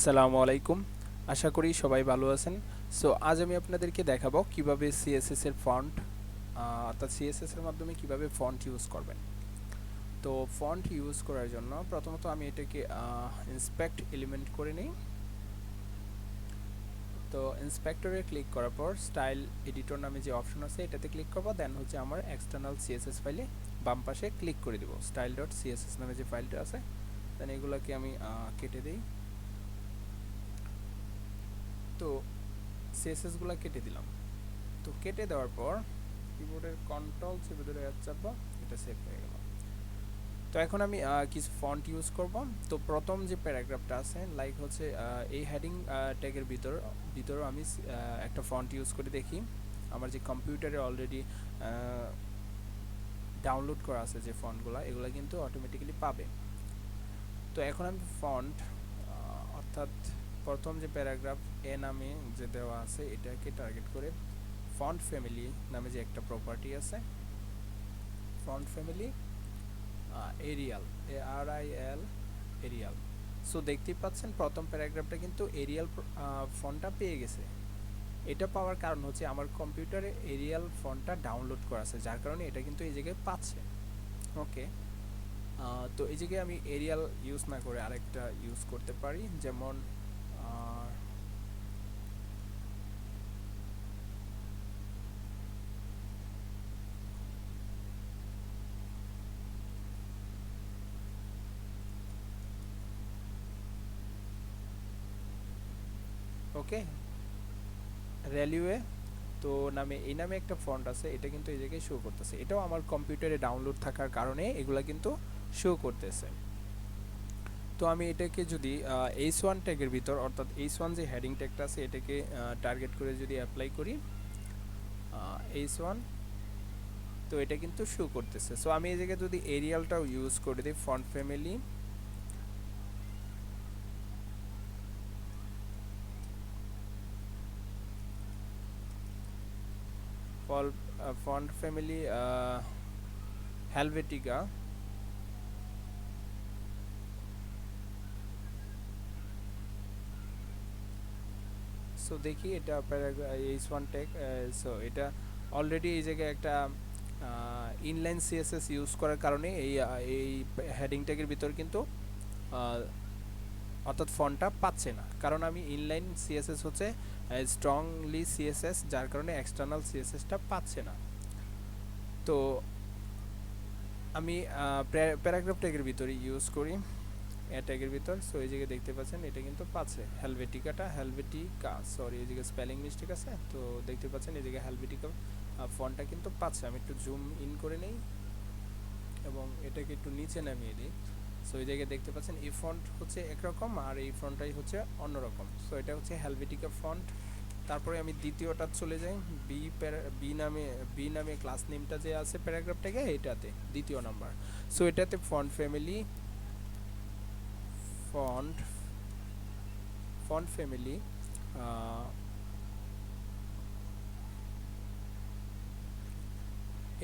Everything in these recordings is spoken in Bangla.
আসসালামু আলাইকুম। আশা করি সবাই ভালো আছেন। সো আজ আমি আপনাদেরকে দেখাবো কিভাবে সিএসএস এর ফন্ট অর্থাৎ সিএসএস এর মাধ্যমে কিভাবে ফন্ট ইউজ করবেন। তো ফন্ট ইউজ করার জন্য প্রথমত আমি এটাকে ইন্সপেক্ট এলিমেন্ট করে নিই। তো ইন্সপেক্টরে ক্লিক করার পর স্টাইল এডিটর নামে যে অপশন আছে এটাতে ক্লিক করব, দেন হচ্ছে আমার এক্সটার্নাল সিএসএস ফাইলে বাম পাশে ক্লিক করে দেব। style.css নামে যে ফাইলটা আছে, দেন এগুলোকে আমি কেটে দেই। তো সিএসএস গুলো কেটে দিলাম। তো কেটে দেওয়ার পর কিবোর্ডের কন্ট্রোল চেপে ধরে চাপবো, এটা সেভ হয়ে গেল। তো এখন আমি কিছু ফন্ট ইউজ করব। তো প্রথম যে প্যারাগ্রাফটা আছে লাইক হচ্ছে এই হেডিং ট্যাগের ভিতর আমি একটা ফন্ট ইউজ করে দেখি। আমার যে কম্পিউটারে অলরেডি ডাউনলোড করা আছে যে ফন্টগুলো, এগুলো কিন্তু অটোমেটিক্যালি পাবে। তো এখন আমি ফন্ট অর্থাৎ প্রথম যে প্যারাগ্রাফ এ নামে যে দেওয়া আছে এটাকে টার্গেট করে ফন্ট ফ্যামিলি নামে যে একটা প্রপার্টি আছে, font family Arial, ARIAL Arial. So দেখতেই পাচ্ছেন প্রথম প্যারাগ্রাফটা কিন্তু এরিয়াল ফন্টটা পেয়ে গেছে। এটা পাওয়ার কারণ হচ্ছে আমার কম্পিউটারে এরিয়াল ফন্টটা ডাউনলোড করা আছে, যার কারণে এটা কিন্তু এই জায়গায় পাচ্ছে। ওকে, তো এই জায়গায় আমি এরিয়াল ইউজ না করে আরেকটা ইউজ করতে পারি, যেমন ওকে রেলওয়ে তো নামে এই নামে একটা ফন্ট আছে, এটা কিন্তু এই জায়গায় শো করতেছে। এটাও আমার কম্পিউটারে ডাউনলোড থাকার কারণে এগুলা কিন্তু শো করতেছে। তো আমি এটাকে যদি H1 ট্যাগের ভিতর অর্থাৎ H1 যে হেডিং ট্যাগটা আছে এটাকে টার্গেট করে যদি অ্যাপ্লাই করি H1, তো এটা কিন্তু শো করতেছে। সো আমি এই জায়গায় যদি এরিয়ালটাও ইউজ করে দিই, font family font family Helvetica, so দেখি এটা H1 ট্যাগ। সো এটা অলরেডি এই জায়গায় একটা ইনলাইন সিএসএস ইউজ করার কারণে এই হেডিং ট্যাগের ভিতর কিন্তু অর্থাৎ ফন্টটা পাচ্ছে না, কারণ আমি ইনলাইন সিএসএস হচ্ছে স্ট্রংলি সিএসএস, যার কারণে এক্সটার্নাল সিএসএসটা পাচ্ছে না। তো আমি প্যারাগ্রাফ ট্যাগের ভিতরে ইউজ করি ট্যাগের ভিতর। সো এই জায়গায় দেখতে পাচ্ছেন এটা কিন্তু পাচ্ছে হেলভেটিকা, সরি এই জায়গায় স্পেলিং মিস্টেক আছে। তো দেখতে পাচ্ছেন এই জায়গায় হেলভেটিকা ফন্টটা কিন্তু পাচ্ছে। আমি একটু জুম ইন করে নেই এবং এটাকে একটু নিচে নামিয়ে দিই। সো এই জায়গায় দেখতে পাচ্ছেন এই ফন্ট হচ্ছে একরকম আর এই ফন্টটাই হচ্ছে অন্যরকম। সো এটা হচ্ছে হেলভেটিকা ফন্ট। তারপরে আমি দ্বিতীয়টা চলে যাই, বি নামে ক্লাস নেমটা যে আছে প্যারাগ্রাফটাকে, এটাতে দ্বিতীয় নাম্বার। সো এটাতে font family font font family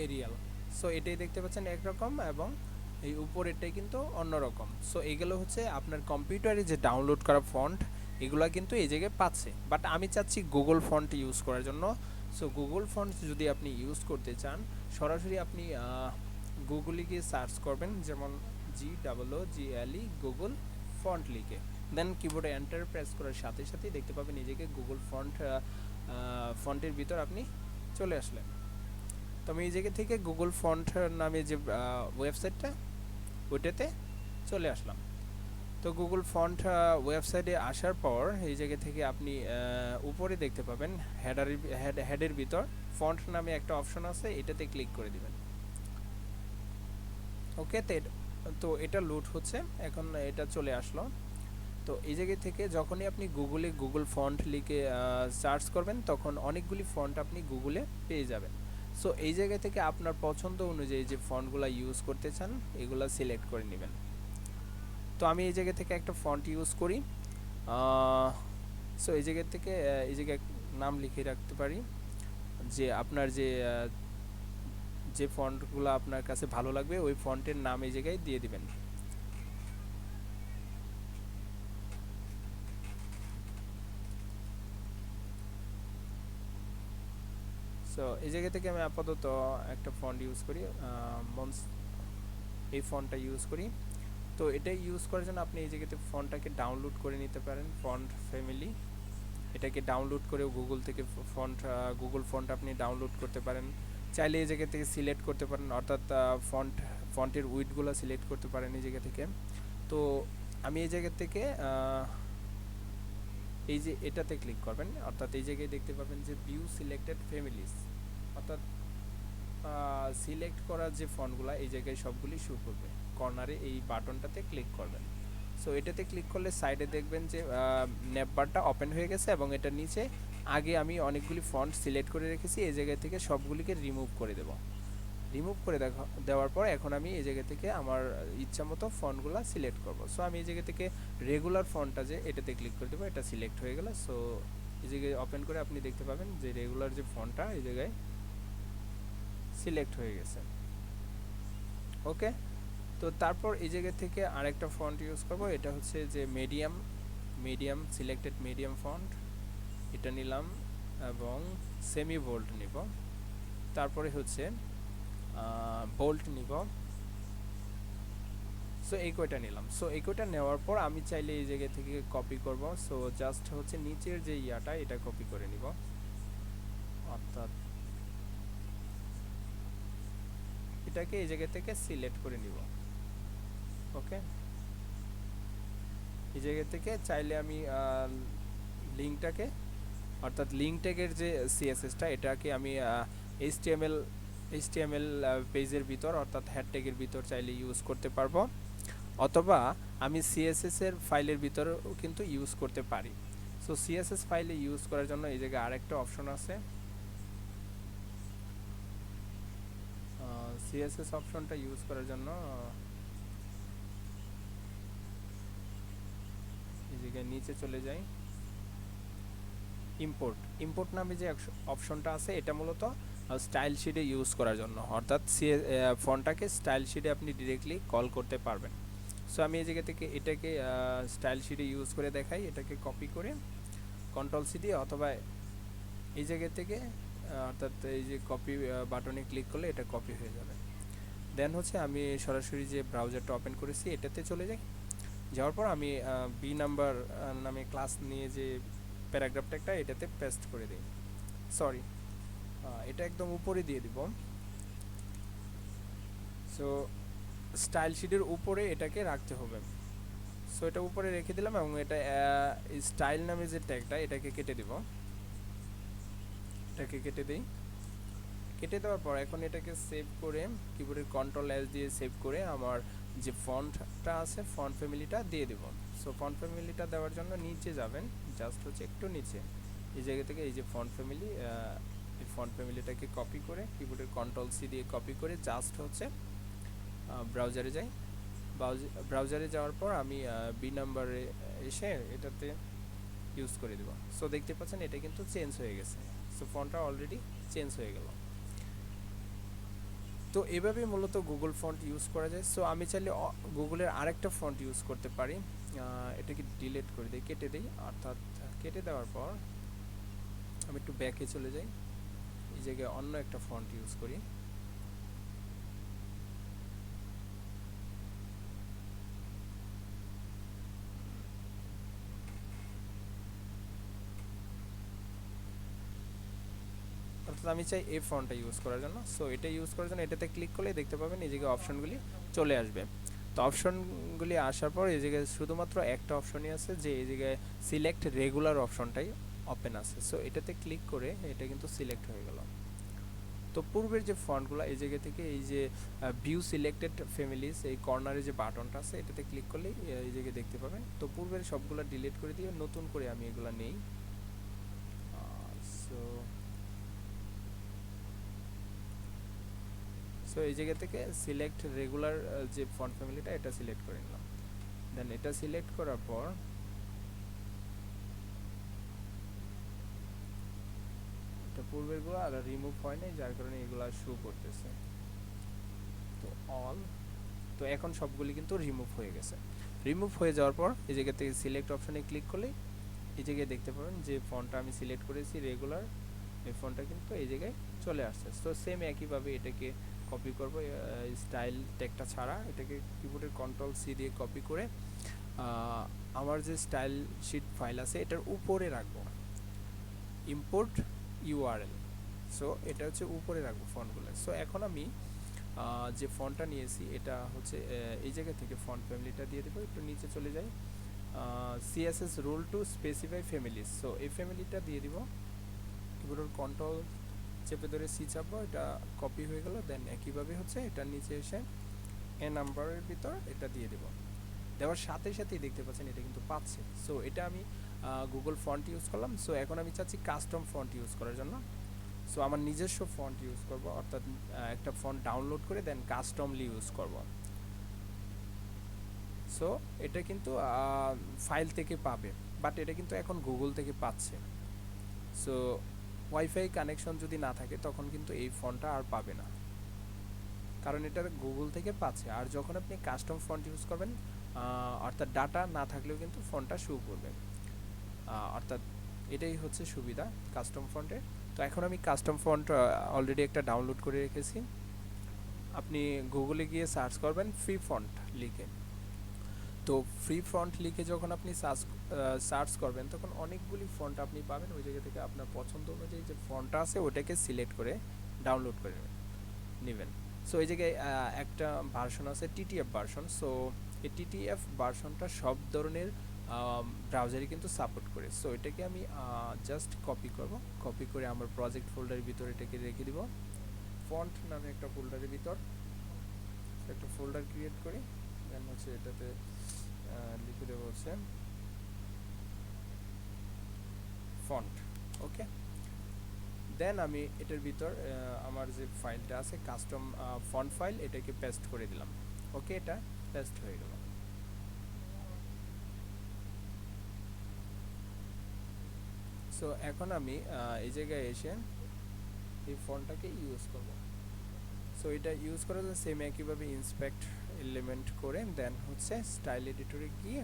Arial. So এটাই দেখতে পাচ্ছেন একরকম এবং এই উপরেরটাই কিন্তু অন্যরকম। সো এগুলো হচ্ছে আপনার কম্পিউটারে যে ডাউনলোড করা ফন্ট, এগুলা কিন্তু এই জায়গায় পাচ্ছে। বাট আমি চাচ্ছি গুগল ফন্ট ইউজ করার জন্য। সো গুগল ফন্ট যদি আপনি ইউজ করতে চান, সরাসরি আপনি গুগলে গিয়ে সার্চ করবেন, যেমন GOOGLE গুগল ফন্ট লিখে, দেন কিবোর্ডে এন্টার প্রেস করার সাথে সাথেই দেখতে পাবেন নিজেকে গুগল ফন্টের ভিতর আপনি চলে আসলেন। তো আমি এই জায়গা থেকে গুগল ফন্ট নামে যে ওয়েবসাইটটা, ওইটাতে চলে আসলাম। তো গুগল ফন্ট ওয়েবসাইটে আসার পর এই জায়গা থেকে আপনি উপরে দেখতে পাবেন হেডের ভিতর ফন্ট নামে একটা অপশন আছে, এটাতে ক্লিক করে দিবেন। ওকে, তো এটা লোড হচ্ছে, এখন এটা চলে আসলো। তো এই জায়গা থেকে যখনই আপনি গুগলে গুগল ফন্ট লিখে সার্চ করবেন, তখন অনেকগুলি ফন্ট আপনি গুগলে পেয়ে যাবেন। সো এই জায়গা থেকে আপনার পছন্দ অনুযায়ী যে ফন্টগুলো ইউজ করতে চান এগুলো সিলেক্ট করে নেবেন। তো আমি এই জায়গা থেকে একটা ফন্ট ইউজ করি। সো এই জায়গা থেকে এই জায়গায় নাম লিখে রাখতে পারি, যে আপনার যে ফন্টগুলো আপনার কাছে ভালো লাগবে ওই ফন্টের নাম এই জায়গায় দিয়ে দিবেন। সো এই জায়গা থেকে আমি আপাতত একটা ফন্ট ইউজ করি, মনস, এই ফন্টটা ইউজ করি। তো এটা ইউজ করার জন্য আপনি এই জায়গাতে ফন্টটাকে ডাউনলোড করে নিতে পারেন, ফন্ট ফ্যামিলি। এটাকে ডাউনলোড করেও গুগল থেকে ফন্ট, গুগল ফন্ট আপনি ডাউনলোড করতে পারেন। চাইলে এই জায়গা থেকে সিলেক্ট করতে পারেন, অর্থাৎ ফন্টের উইডগুলো সিলেক্ট করতে পারেন এই জায়গা থেকে। তো আমি এই জায়গা থেকে এই যে এটাতে ক্লিক করবেন, অর্থাৎ এই জায়গায় দেখতে পাবেন যে ভিউ সিলেক্টেড ফ্যামিলিজ, অর্থাৎ সিলেক্ট করা যে ফন্টগুলো এই জায়গায় সবগুলি শো করবে। কর্নারে এই বাটনটাতে ক্লিক করবেন। সো এটাতে ক্লিক করলে সাইডে দেখবেন যে নেপবারটা ওপেন হয়ে গেছে, এবং এটার নিচে আগে আমি অনেকগুলি ফন্ট সিলেক্ট করে রেখেছি, এই জায়গা থেকে সবগুলিকে রিমুভ করে দেব। রিমুভ করে দেওয়ার পর এখন আমি এই জায়গা থেকে আমার ইচ্ছা মতো ফন্টগুলো সিলেক্ট করব। সো আমি এই জায়গা থেকে রেগুলার ফন্টটা যে এটাতে ক্লিক করে দেবো, এটা সিলেক্ট হয়ে গেল। সো এই জায়গায় ওপেন করে আপনি দেখতে পাবেন যে রেগুলার যে ফন্টটা এই জায়গায় সিলেক্ট হয়ে গেছে। ওকে, তো তারপর এই জায়গা থেকে আরেকটা ফন্ট ইউজ করব, এটা হচ্ছে যে মিডিয়াম সিলেক্টেড মিডিয়াম ফন্ট, এটা নিলাম এবং সেমি বোল্ড নিব। তারপরে হচ্ছে বোল্ড নিব। সো এই কয়টা নিলাম। সো এই কয়টা নেওয়ার পর আমি চাইলে এই জায়গা থেকে কপি করব। সো জাস্ট হচ্ছে নিচের যে ইয়াটা এটা কপি করে নিব, অর্থাৎ এটাকে এই জায়গা থেকে সিলেক্ট করে নিব। ওকে, এই জায়গা থেকে চাইলে আমি লিঙ্কটাকে, অর্থাৎ লিঙ্ক ট্যাগের যে সিএসএসটা এটাকে আমি এইচটিএমএল পেজের ভিতর, অর্থাৎ হ্যাড ট্যাগের ভিতর চাইলে ইউজ করতে পারবো, অথবা আমি সিএসএস এর ফাইলের ভিতরেও কিন্তু ইউজ করতে পারি। সো সিএসএস ফাইলে ইউজ করার জন্য এই জায়গায় আরেকটা অপশন আছে, সিএসএস অপশনটা ইউজ করার জন্য এই জায়গায় নিচে চলে যাই, ইম্পোর্ট নামে যে অপশনটা আছে এটা মূলত স্টাইল শিটে ইউজ করার জন্য, অর্থাৎ ফন্টটাকে স্টাইল শিটে আপনি ডিরেক্টলি কল করতে পারবেন। সো আমি এই জায়গা থেকে এটাকে স্টাইল শিটে ইউজ করে দেখাই, এটাকে কপি করে কন্ট্রোল সি দিয়ে, অথবা এই জায়গা থেকে অর্থাৎ এই যে কপি বাটনে ক্লিক করলে এটা কপি হয়ে যাবে। দেন হচ্ছে আমি সরাসরি যে ব্রাউজারটা ওপেন করেছি এটাতে চলে যাই। যাওয়ার পর আমি বি নাম্বার নামে ক্লাস নিয়ে যে প্যারাগ্রাফ ট্যাগটা এটাতে পেস্ট করে দিই, সরি এটা একদম উপরে দিয়ে দিব। সো স্টাইল শিটের উপরে এটাকে রাখতে হবে। সো এটা উপরে রেখে দিলাম, এবং এটা স্টাইল নামে যে ট্যাগটা এটাকে কেটে দিব, এটাকে কেটে দিই। কেটে দেওয়ার পর এখন এটাকে সেভ করে কিবোর্ডের কন্ট্রোল এস দিয়ে সেভ করে আমার যে ফন্টটা আছে ফন্ট ফ্যামিলিটা দিয়ে দেব। সো ফন্ট ফ্যামিলিটা দেওয়ার জন্য নিচে যাবেন, জাস্ট হচ্ছে একটু নিচে এই জায়গা থেকে এই যে ফন্ট ফ্যামিলি, এই ফন্ট ফ্যামিলিটাকে কপি করে কিবোর্ডের কন্ট্রোল সি দিয়ে কপি করে জাস্ট হচ্ছে ব্রাউজারে যাই। ব্রাউজারে যাওয়ার পর আমি বি নাম্বারে এসে এটাতে ইউজ করে দেব। সো দেখতে পাচ্ছেন এটা কিন্তু চেঞ্জ হয়ে গেছে। সো ফন্টটা অলরেডি চেঞ্জ হয়ে গেল। তো এভাবে মূলত গুগল ফন্ট ইউজ করা যায়। সো আমি চাইলে গুগলের আরেকটা ফন্ট ইউজ করতে পারি, এটাকে ডিলিট করে দিই, কেটে দিই, অর্থাৎ কেটে দেওয়ার পর আমি একটু ব্যাকে চলে যাই, এই জায়গায় অন্য একটা ফন্ট ইউজ করি। অর্থাৎ আমি চাই এই ফন্টটা ইউজ করার জন্য। সো এটা ইউজ করার জন্য এটাতে ক্লিক করলে দেখতে পাবেন এই জায়গায় অপশনগুলি চলে আসবে। তো অপশনগুলি আসার পর এই জায়গায় শুধুমাত্র একটা অপশনই আছে, যে এই জায়গায় সিলেক্ট রেগুলার অপশনটাই ওপেন আছে। সো এটাতে ক্লিক করে এটা কিন্তু সিলেক্ট হয়ে গেল। তো পূর্বের যে ফন্টগুলো এই জায়গা থেকে এই যে ভিউ সিলেক্টেড ফ্যামিলিজ, এই কর্নারে যে বাটনটা আছে এটাতে ক্লিক করলে এই জায়গায় দেখতে পাবেন। তো পূর্বের সবগুলো ডিলিট করে দিয়ে নতুন করে আমি এগুলো নেই। সো সো এই জায়গা থেকে সিলেক্ট রেগুলার যে ফন্ট ফ্যামিলিটা এটা সিলেক্ট করে নিলাম। দেন এটা সিলেক্ট করার পর এটা পূর্বেরগুলো আর রিমুভ হয় নাই, যার কারণে এগুলো শো করতেছে। তো অল, তো এখন সবগুলি কিন্তু রিমুভ হয়ে গেছে। রিমুভ হয়ে যাওয়ার পর এই জায়গা থেকে সিলেক্ট অপশনে ক্লিক করলে এই জায়গায় দেখতে পাবেন যে ফন্টটা আমি সিলেক্ট করেছি রেগুলার, এই ফন্টটা কিন্তু এই জায়গায় চলে আসছে। তো সেম একইভাবে এটাকে কপি করব, স্টাইল ট্যাগটা ছাড়া এটাকে কিবোর্ডের কন্ট্রোল সি দিয়ে কপি করে আমার যে স্টাইল শিট ফাইল আছে এটার উপরে রাখবো, ইম্পোর্ট ইউআরএল। সো এটা হচ্ছে উপরে রাখবো ফন্টগুলো। সো এখন আমি যে ফন্টটা নিয়েছি এটা হচ্ছে এই জায়গা থেকে ফন্ট ফ্যামিলিটা দিয়ে দেবো, একটু নিচে চলে যাই, CSS rule to specify families. So এই ফ্যামিলিটা দিয়ে দিব, কিবোর্ডের কন্ট্রোল চেপে ধরে সি চাপবো, এটা কপি হয়ে গেল। দেন একইভাবে হচ্ছে এটার নিচে এসে এ নাম্বারের ভিতর এটা দিয়ে দেব, দেওয়ার সাথে সাথেই দেখতে পাচ্ছেন এটা কিন্তু পাচ্ছে। সো এটা আমি গুগল ফন্ট ইউজ করলাম। সো এখন আমি চাচ্ছি কাস্টম ফন্ট ইউজ করার জন্য। সো আমার নিজস্ব ফন্ট ইউজ করব, অর্থাৎ একটা ফন্ট ডাউনলোড করে দেন কাস্টমলি ইউজ করব। সো এটা কিন্তু ফাইল থেকে পাবে, বাট এটা কিন্তু এখন গুগল থেকে পাচ্ছে। সো ওয়াইফাই কানেকশন যদি না থাকে তখন কিন্তু এই ফন্টটা আর পাবে না, কারণ এটা গুগল থেকে পাচ্ছে। আর যখন আপনি কাস্টম ফন্ট ইউজ করবেন, অর্থাৎ ডাটা না থাকলেও কিন্তু ফন্টটা শো করবে, অর্থাৎ এটাই হচ্ছে সুবিধা কাস্টম ফন্টের। তো এখন আমি কাস্টম ফন্ট অলরেডি একটা ডাউনলোড করে রেখেছি। আপনি গুগলে গিয়ে সার্চ করবেন ফ্রি ফন্ট লিখে। তো ফ্রি ফন্ট লিখে যখন আপনি সার্চ করবেন তখন অনেকগুলি ফন্ট আপনি পাবেন। ওই জায়গা থেকে আপনার পছন্দ অনুযায়ী যে ফন্টটা আছে ওটাকে সিলেক্ট করে ডাউনলোড করে নেবেন। সো এই জায়গায় একটা ভার্সন আছে টিটিএফ ভার্সন। সো এই টিটিএফ ভার্সনটা সব ধরনের ব্রাউজারই কিন্তু সাপোর্ট করে। সো এটাকে আমি জাস্ট কপি করব, কপি করে আমার প্রজেক্ট ফোল্ডারের ভিতরে এটাকে রেখে দিব, ফন্ট নামে একটা ফোল্ডারের ভিতর একটা ফোল্ডার ক্রিয়েট করি। দেন হচ্ছে এটাতে লিখে দেবো হচ্ছে ফন্ট। ওকে, দেন আমি এটার ভিতর আমার যে ফাইলটা আছে কাস্টম ফন্ট ফাইল, এটাকে পেস্ট করে দিলাম। ওকে, এটা পেস্ট হয়ে গেল। সো এখন আমি এই জায়গায় এসে এই ফন্টটাকে ইউজ করব। সো এটা ইউজ করার জন্য সেম একইভাবে ইন্সপেক্ট এলিমেন্ট করে দেন হচ্ছে স্টাইল এডিটরে গিয়ে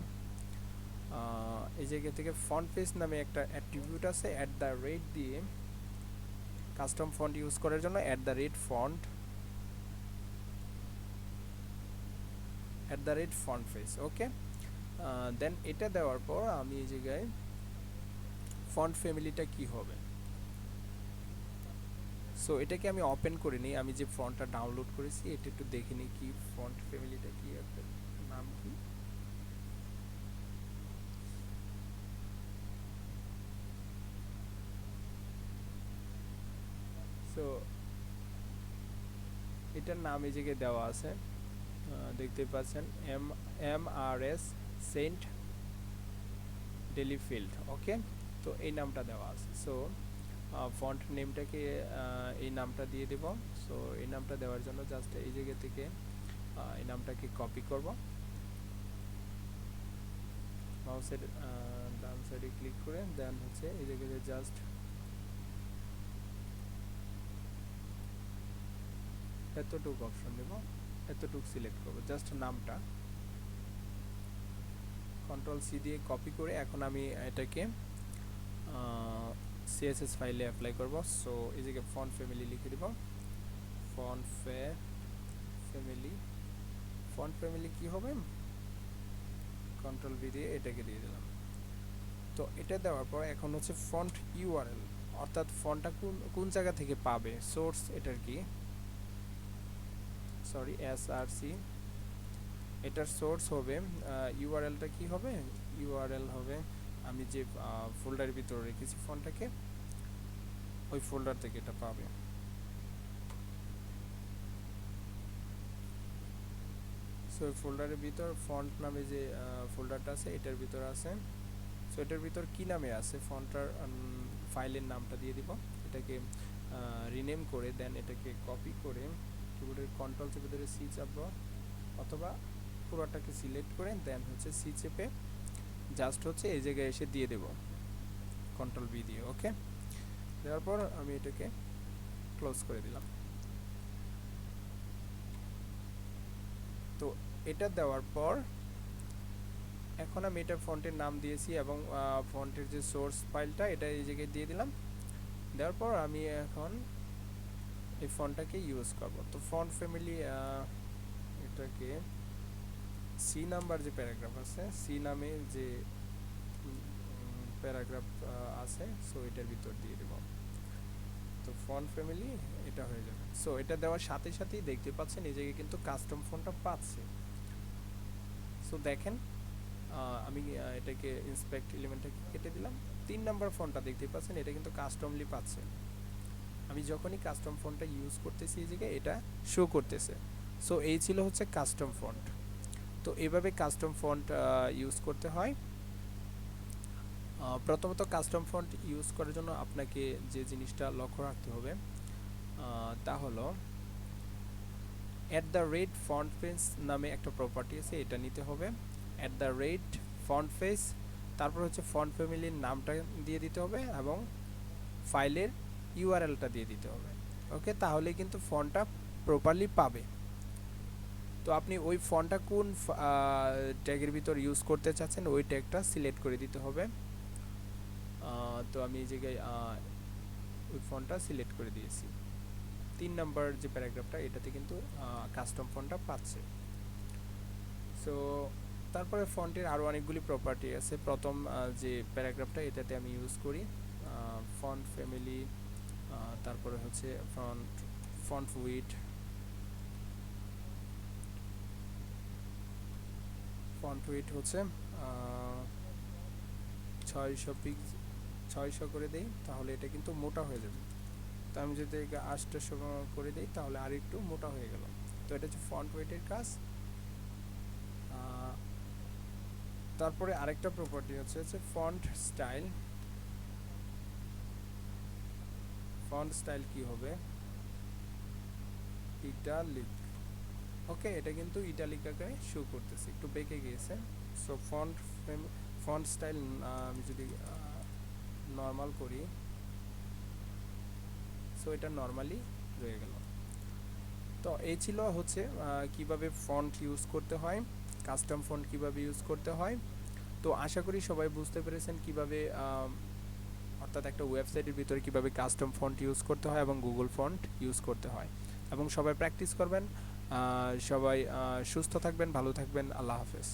এই জায়গা থেকে ফন্ট পেজ নামে একটা অ্যাট্রিবিউট আছে, @ দিয়ে কাস্টম ফন্ট ইউজ করার জন্য @ফন্ট ফন্ট পেজ। ওকে, দেন এটা দেওয়ার পর আমি এই জায়গায় ফন্ট ফ্যামিলিটা কি হবে, সো এটাকে আমি ওপেন করে নিই। আমি যে ফন্টটা ডাউনলোড করেছি এটা একটু দেখে নিই কি ফন্ট ফ্যামিলিটা কি, একটা নাম কি। সো এটার নাম এই জায়গায় দেওয়া আছে, দেখতে পাচ্ছেন MRS সেন্ট ডেলিফিল্ড। ওকে, তো এই নামটা দেওয়া আছে। সো ফন্ট নেমটাকে এই নামটা দিয়ে দেব। সো এই নামটা দেওয়ার জন্য জাস্ট এই জায়গা থেকে এই নামটাকে কপি করব, মাউসের ডান সাইডে ক্লিক করে দেন হচ্ছে এই জায়গাতে জাস্ট এতটুকু অপশন দেব, এতটুকু সিলেক্ট করব, জাস্ট নামটা কন্ট্রোল সি দিয়ে কপি করে এখন আমি এটাকে CSS ফাইলে অ্যাপ্লাই করব। সো এই জায়গায় ফন্ট ফ্যামিলি লিখে দেব, ফন্ট ফ্যামিলি। ফন্ট ফ্যামিলি কি হবে, কন্ট্রোল ভি দিয়ে এটাকে দিয়ে দিলাম। তো এটা দেওয়ার পর এখন হচ্ছে ফন্ট ইউআরএল, অর্থাৎ ফন্টটা কোন জায়গা থেকে পাবে, সোর্স এটার কি, সরি SRC, এটার সোর্স হবে। ইউআরএলটা কি হবে, ইউআরএল হবে আমি যে ফোল্ডারের ভিতরে রেখেছি ফন্টটাকে, ওই ফোল্ডার থেকে এটা পাবে। সো ওই ফোল্ডারের ভিতর ফন্ট নামে যে ফোল্ডারটা আছে এটার ভিতর আছে। সো এটার ভিতর কি নামে আছে ফন্টটার ফাইলের নামটা দিয়ে দিব, এটাকে রিনেম করে দেন এটাকে কপি করে কিবোর্ডের কন্ট্রোল চেপে ধরে সি চাপবো, অথবা পুরোটাকে সিলেক্ট করে দেন হচ্ছে সি চেপে জাস্ট হচ্ছে এই জায়গায় এসে দিয়ে দেব কন্ট্রোল ভি দিয়ে। ওকে, দেওয়ার পর আমি এটাকে ক্লোজ করে দিলাম। তো এটা দেওয়ার পর এখন আমি এটা ফন্টের নাম দিয়েছি এবং ফন্টের যে সোর্স ফাইলটা এটা এই জায়গায় দিয়ে দিলাম। দেওয়ার পর আমি এখন এই ফন্টটাকে ইউজ করব। তো ফন্ট ফ্যামিলি এটাকে সি নাম্বার যে প্যারাগ্রাফ আছে, সি নামে যে প্যারাগ্রাফ আছে, সো এটার ভিতর দিয়ে দেব। তো ফন্ট ফ্যামিলি এটা হয়ে যাবে। সো এটা দেওয়ার সাথে সাথেই দেখতে পাচ্ছেন এই জায়গায় কিন্তু কাস্টম ফন্টটা পাচ্ছে। সো দেখেন আমি এটাকে ইন্সপেক্ট এলিমেন্টটাকে কেটে দিলাম। 3 নাম্বার ফন্টটা দেখতে পাচ্ছেন এটা কিন্তু কাস্টমলি পাচ্ছে। আমি যখনই কাস্টম ফন্টটা ইউজ করতেছি এই জায়গায় এটা শো করতেছে। সো এই ছিল হচ্ছে কাস্টম ফন্ট। তো এভাবে কাস্টম ফন্ট ইউজ করতে হয়। প্রথমত কাস্টম ফন্ট ইউজ করার জন্য আপনাকে যে জিনিসটা লক্ষ্য রাখতে হবে তা হলো @font_face নামে একটা প্রপার্টি আছে, এটা নিতে হবে। @font_face, তারপর হচ্ছে ফন্ট ফ্যামিলির নামটা দিয়ে দিতে হবে এবং ফাইলের ইউআরএলটা দিয়ে দিতে হবে। ওকে, তাহলে কিন্তু ফন্টটা প্রপারলি পাবে। তো আপনি ওই ফন্টটা কোন ট্যাগের ভিতর ইউজ করতে চাচ্ছেন ওই ট্যাগটা সিলেক্ট করে দিতে হবে। তো আমি এই জায়গায় ওই ফন্টটা সিলেক্ট করে দিয়েছি। 3 নাম্বার যে প্যারাগ্রাফটা এটাতে কিন্তু কাস্টম ফন্টটা পাচ্ছে। সো তারপরে ফন্টের আরও অনেকগুলি প্রপার্টি আছে। প্রথম যে প্যারাগ্রাফটা এটাতে আমি ইউজ করি ফন্ট ফ্যামিলি, তারপরে হচ্ছে ফন্ট উইডথ, হচ্ছে 600 করে দেই তাহলে এটা কিন্তু মোটা হয়ে যাবে। তো আমি যদি 800 করে দিই তাহলে আর একটু মোটা হয়ে গেল। তো এটা হচ্ছে ফন্ট ওয়েটের কাজ। তারপরে আরেকটা প্রপার্টি হচ্ছে ফন্ট স্টাইল। ফন্ট স্টাইল কি হবে? ইটালিক। ওকে, এটা কিন্তু ইটালিক আকারে শো করতেছে, একটু বেঁকে গিয়েছে। সো ফন্ট স্টাইল আমি যদি নর্মাল করি, সো এটা নর্মালি রয়ে গেল। তো এই ছিল হচ্ছে কিভাবে ফন্ট ইউজ করতে হয়, কাস্টম ফন্ট কিভাবে ইউজ করতে হয়। তো আশা করি সবাই বুঝতে পেরেছেন কিভাবে অর্থাৎ একটা ওয়েবসাইটের ভিতরে কিভাবে কাস্টম ফন্ট ইউজ করতে হয় এবং গুগল ফন্ট ইউজ করতে হয়। এবং সবাই প্র্যাকটিস করবেন। সবাই সুস্থ থাকবেন, ভালো থাকবেন। আল্লাহ হাফেজ।